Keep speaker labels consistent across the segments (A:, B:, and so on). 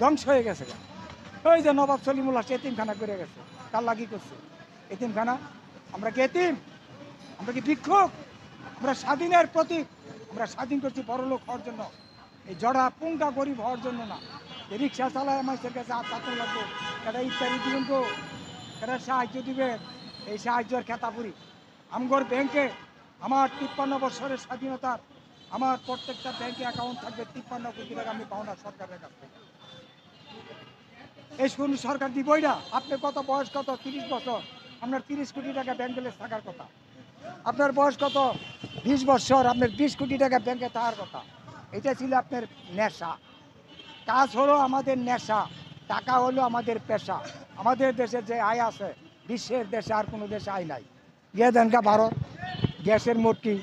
A: ধ্বংস হয়ে গেছে। ওই যে নবাব সলিমুল্লাহ এতিমখানা করে গেছে, কার লাগি করছে এতিমখানা? আমরা কি এতিম? আমরা কি ভিক্ষুক? আমরা স্বাধীনের প্রতীক। আমরা স্বাধীন করছি বড়লোক হওয়ার জন্য, এই জড়া পুঙ্গা গরিব হওয়ার জন্য না। এই রিক্সা চালায় মানুষের কাছে চাকর লাগবো, এটা ইত্যাদি দিবেন তো, এটা সাহায্য দিবেন। এই সাহায্যের খেতাপুরি আমগর ব্যাংকে আমার 53 বছরের স্বাধীনতার আমার প্রত্যেকটা ব্যাংকে অ্যাকাউন্ট থাকবে। 53 কোটি টাকা আমি পাও না সরকারের কাছ থেকে। এই শুনুন, সরকার দিবই না। আপনি কত বয়স, কত 30 বছর, আপনার 30 কোটি টাকা ব্যাংক ব্যালেন্স থাকার কথা। আপনার বয়স কত, 20 বছর, আপনার 20 কোটি টাকা ব্যাংকে থাকার কথা। এটা ছিল আপনার নেশা। কাজ হলো আমাদের নেশা, টাকা হলো আমাদের পেশা। আমাদের দেশে যে আয় আছে, বিশ্বের দেশে আর কোনো দেশে আয় নাই। গিয়ে দেন কা ভারত, গ্যাসের মোটকি,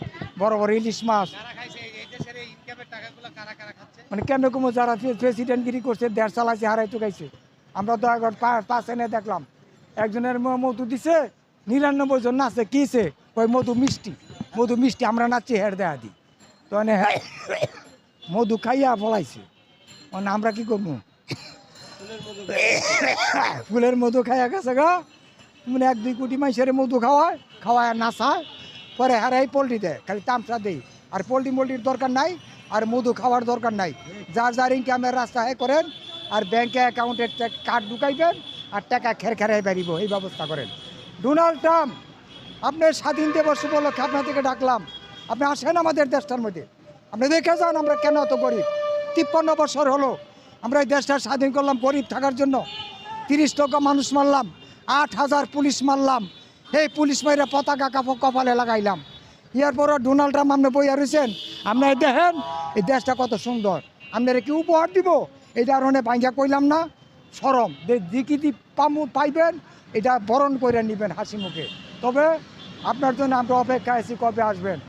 A: বড় বড় ইলিশ মাছ, মানে কেন কমো যারা প্রেসিডেন্টগিরি করছে, দেশ চালাইছে, হারাই তো গাইছে। আমরা তো এখন পাশে এনে দেখলাম একজনের মধু দিছে, 99 জন নাচে কিছে, ওই মধু মিষ্টি আমরা নাচছি হের দেয়া দিই তো মধু খাইয়া ফলাইছে। মানে আমরা কি করবো? ফুলের মধু খাইয়া গেছে গা, মানে 1-2 কোটি মানুষের মধু খাওয়ায় নাচায়, পরে হারাই পোল্ট্রি দেয়, খালি তামসা দেয়। আর পোল্ট্রির দরকার নাই, আর মধু খাওয়ার দরকার নাই। যার ইনকামের রাস্তা করেন, আর ব্যাংকে অ্যাকাউন্টের কার্ড ঢুকাইবেন, আর টাকা খেরাই বেরিব, এই ব্যবস্থা করেন। ডোনাল্ড ট্রাম্প, আপনি স্বাধীন দিবস উপলক্ষে আপনার থেকে ডাকলাম, আপনি আসেন আমাদের দেশটার মধ্যে, আপনি দেখে যান আমরা কেন এত গরিব। 53 বছর হলো আমরা এই দেশটা স্বাধীন করলাম গরিব থাকার জন্য। 30 টাকা মানুষ মারলাম, 8000 পুলিশ মারলাম, এই পুলিশ মাইরা পতাকা কপালে লাগাইলাম। এরপরও ডোনাল্ড ট্রাম্প আপনি বইয়া রয়েছেন, আপনারা দেখেন এই দেশটা কত সুন্দর। আপনারা কি উপহার দিব? এই কারণে ভাঙ্গা কইলাম না, সরম দিকি পাইবেন, এটা বরণ করে নেবেন হাসি মুখে। তবে আপনার জন্য আমরা অপেক্ষা আছি, কবে আসবেন।